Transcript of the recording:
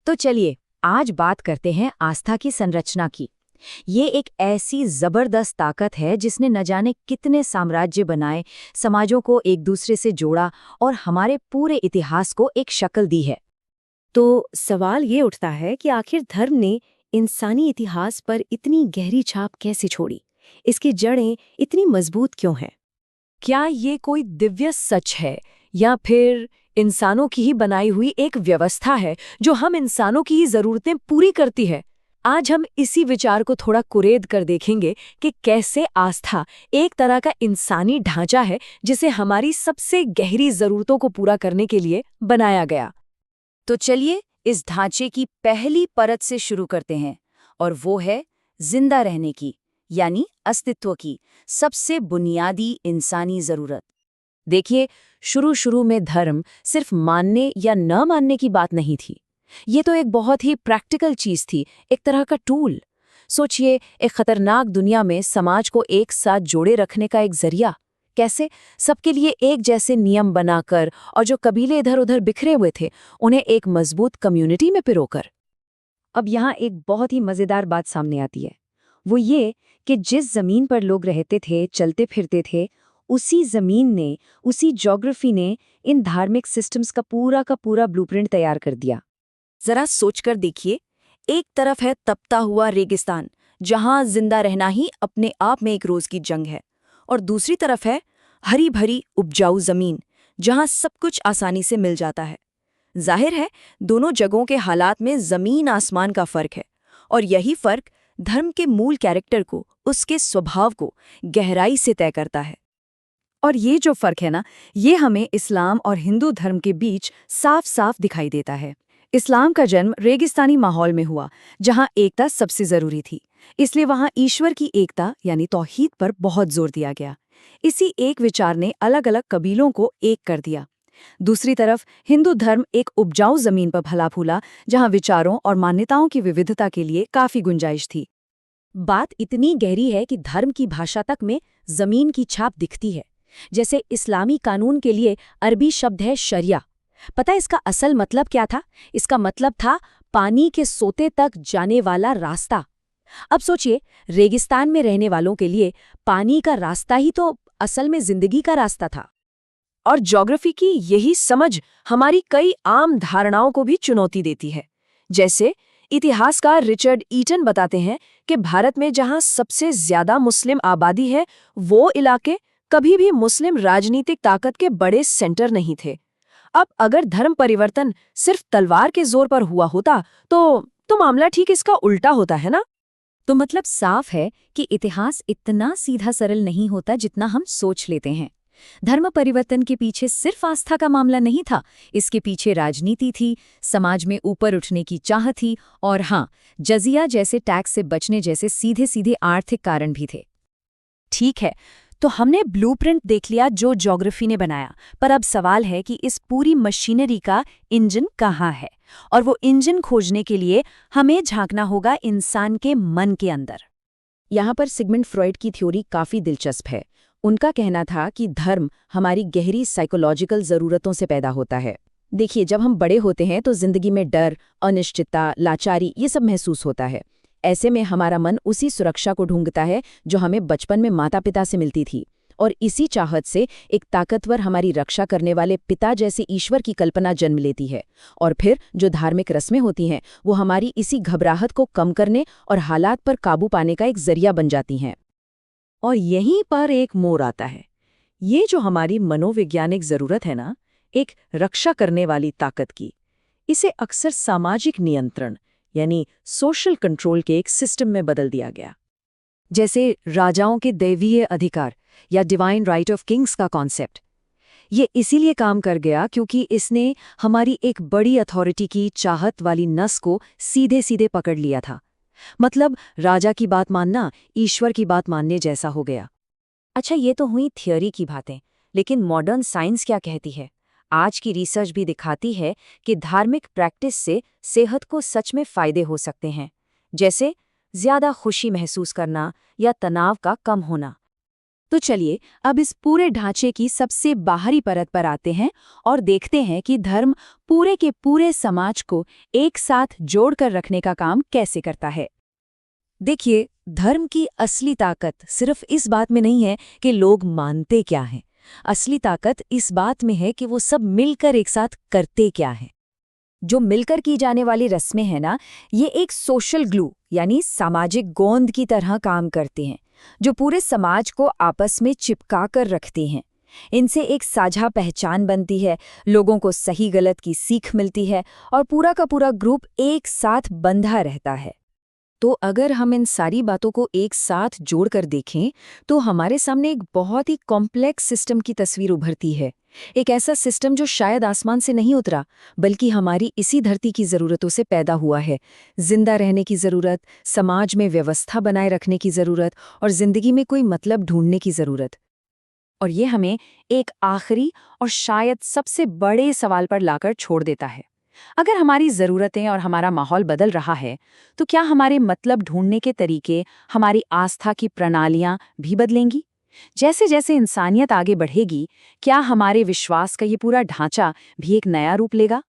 तो चलिए आज बात करते हैं आस्था की संरचना की। ये एक ऐसी जबरदस्त ताकत है जिसने न जाने कितने साम्राज्य बनाए, समाजों को एक दूसरे से जोड़ा और हमारे पूरे इतिहास को एक शक्ल दी है। तो सवाल ये उठता है कि आखिर धर्म ने इंसानी इतिहास पर इतनी गहरी छाप कैसे छोड़ी? इसकी जड़ें इतनी मजबूत क्यों हैं? क्या ये कोई दिव्य सच है या फिर इंसानों की ही बनाई हुई एक व्यवस्था है जो हम इंसानों की ही जरूरतें पूरी करती है? आज हम इसी विचार को थोड़ा कुरेद कर देखेंगे कि कैसे आस्था एक तरह का इंसानी ढांचा है जिसे हमारी सबसे गहरी जरूरतों को पूरा करने के लिए बनाया गया। तो चलिए इस ढांचे की पहली परत से शुरू करते हैं, और वो है जिंदा रहने की, यानी अस्तित्व की सबसे बुनियादी इंसानी जरूरत। देखिए, शुरू में धर्म सिर्फ मानने या न मानने की बात नहीं थी। ये तो एक बहुत ही प्रैक्टिकल चीज थी, एक तरह का टूल। सोचिए, एक खतरनाक दुनिया में समाज को एक साथ जोड़े रखने का एक जरिया। कैसे? सबके लिए एक जैसे नियम बनाकर, और जो कबीले इधर उधर बिखरे हुए थे उन्हें एक मजबूत कम्युनिटी में पिरोकर। अब यहाँ एक बहुत ही मजेदार बात सामने आती है। वो ये कि जिस जमीन पर लोग रहते थे, चलते फिरते थे, उसी जमीन ने, उसी ज्योग्राफी ने इन धार्मिक सिस्टम्स का पूरा ब्लूप्रिंट तैयार कर दिया। जरा सोचकर देखिए, एक तरफ है तपता हुआ रेगिस्तान जहां जिंदा रहना ही अपने आप में एक रोज की जंग है, और दूसरी तरफ है हरी भरी उपजाऊ जमीन जहां सब कुछ आसानी से मिल जाता है। जाहिर है, दोनों जगहों के हालात में जमीन आसमान का फर्क है, और यही फर्क धर्म के मूल कैरेक्टर को, उसके स्वभाव को गहराई से तय करता है। और ये जो फर्क है ना, ये हमें इस्लाम और हिंदू धर्म के बीच साफ साफ दिखाई देता है। इस्लाम का जन्म रेगिस्तानी माहौल में हुआ, जहां एकता सबसे जरूरी थी। इसलिए वहां ईश्वर की एकता यानी तौहीद पर बहुत जोर दिया गया। इसी एक विचार ने अलग अलग कबीलों को एक कर दिया। दूसरी तरफ हिंदू धर्म एक उपजाऊ जमीन पर फला फूला, जहां विचारों और मान्यताओं की विविधता के लिए काफी गुंजाइश थी। बात इतनी गहरी है कि धर्म की भाषा तक में जमीन की छाप दिखती है। जैसे इस्लामी कानून के लिए अरबी शब्द है शरिया। पता है इसका असल मतलब क्या था? इसका मतलब था पानी के सोते तक जाने वाला रास्ता। अब सोचिए, रेगिस्तान में रहने वालों के लिए पानी का रास्ता ही तो असल में जिंदगी का रास्ता था। और ज्योग्राफी की यही समझ हमारी कई आम धारणाओं को भी चुनौती देती है। जैसे इतिहासकार रिचर्ड ईटन बताते हैं कि भारत में जहां सबसे ज्यादा मुस्लिम आबादी है, वो इलाके कभी भी मुस्लिम राजनीतिक ताकत के बड़े सेंटर नहीं थे। अब अगर धर्म परिवर्तन सिर्फ तलवार के जोर पर हुआ होता तो मामला ठीक इसका उल्टा होता, है ना? तो मतलब साफ है कि इतिहास इतना सीधा सरल नहीं होता जितना हम सोच लेते हैं। धर्म परिवर्तन के पीछे सिर्फ आस्था का मामला नहीं था, इसके पीछे राजनीति थी, समाज में ऊपर उठने की चाह थी, और हाँ, जजिया जैसे टैक्स से बचने जैसे सीधे सीधे आर्थिक कारण भी थे। ठीक है, तो हमने ब्लूप्रिंट देख लिया जो ज्योग्राफी ने बनाया, पर अब सवाल है कि इस पूरी मशीनरी का इंजन कहाँ है? और वो इंजन खोजने के लिए हमें झांकना होगा इंसान के मन के अंदर। यहाँ पर सिगमंड फ्रॉइड की थ्योरी काफी दिलचस्प है। उनका कहना था कि धर्म हमारी गहरी साइकोलॉजिकल जरूरतों से पैदा होता है। देखिए, जब हम बड़े होते हैं तो जिंदगी में डर, अनिश्चितता, लाचारी ये सब महसूस होता है। ऐसे में हमारा मन उसी सुरक्षा को ढूंढता है जो हमें बचपन में माता पिता से मिलती थी, और इसी चाहत से एक ताकतवर, हमारी रक्षा करने वाले पिता जैसे ईश्वर की कल्पना जन्म लेती है। और फिर जो धार्मिक रस्में होती हैं वो हमारी इसी घबराहट को कम करने और हालात पर काबू पाने का एक जरिया बन जाती हैं। और यहीं पर एक मोड़ आता है। ये जो हमारी मनोवैज्ञानिक जरूरत है ना, एक रक्षा करने वाली ताकत की, इसे अक्सर सामाजिक नियंत्रण यानी सोशल कंट्रोल के एक सिस्टम में बदल दिया गया। जैसे राजाओं के दैवीय अधिकार या डिवाइन राइट ऑफ किंग्स का कॉन्सेप्ट। ये इसीलिए काम कर गया क्योंकि इसने हमारी एक बड़ी अथॉरिटी की चाहत वाली नस को सीधे सीधे पकड़ लिया था। मतलब राजा की बात मानना ईश्वर की बात मानने जैसा हो गया। अच्छा, ये तो हुई थियोरी की बातें, लेकिन मॉडर्न साइंस क्या कहती है? आज की रिसर्च भी दिखाती है कि धार्मिक प्रैक्टिस से सेहत को सच में फायदे हो सकते हैं, जैसे ज्यादा खुशी महसूस करना या तनाव का कम होना। तो चलिए अब इस पूरे ढांचे की सबसे बाहरी परत पर आते हैं और देखते हैं कि धर्म पूरे के पूरे समाज को एक साथ जोड़कर रखने का काम कैसे करता है। देखिए, धर्म की असली ताकत सिर्फ इस बात में नहीं है कि लोग मानते क्या हैं। असली ताकत इस बात में है कि वो सब मिलकर एक साथ करते क्या हैं। जो मिलकर की जाने वाली रस्में हैं ना, ये एक सोशल ग्लू यानी सामाजिक गोंद की तरह काम करती हैं, जो पूरे समाज को आपस में चिपका कर रखती हैं। इनसे एक साझा पहचान बनती है, लोगों को सही गलत की सीख मिलती है और पूरा का पूरा ग्रुप एक साथ बंधा रहता है। तो अगर हम इन सारी बातों को एक साथ जोड़कर देखें तो हमारे सामने एक बहुत ही कॉम्प्लेक्स सिस्टम की तस्वीर उभरती है। एक ऐसा सिस्टम जो शायद आसमान से नहीं उतरा, बल्कि हमारी इसी धरती की ज़रूरतों से पैदा हुआ है। जिंदा रहने की ज़रूरत, समाज में व्यवस्था बनाए रखने की ज़रूरत और ज़िंदगी में कोई मतलब ढूंढने की ज़रूरत। और ये हमें एक आखिरी और शायद सबसे बड़े सवाल पर लाकर छोड़ देता है। अगर हमारी ज़रूरतें और हमारा माहौल बदल रहा है, तो क्या हमारे मतलब ढूंढने के तरीके, हमारी आस्था की प्रणालियां भी बदलेंगी? जैसे जैसे इंसानियत आगे बढ़ेगी, क्या हमारे विश्वास का ये पूरा ढांचा भी एक नया रूप लेगा?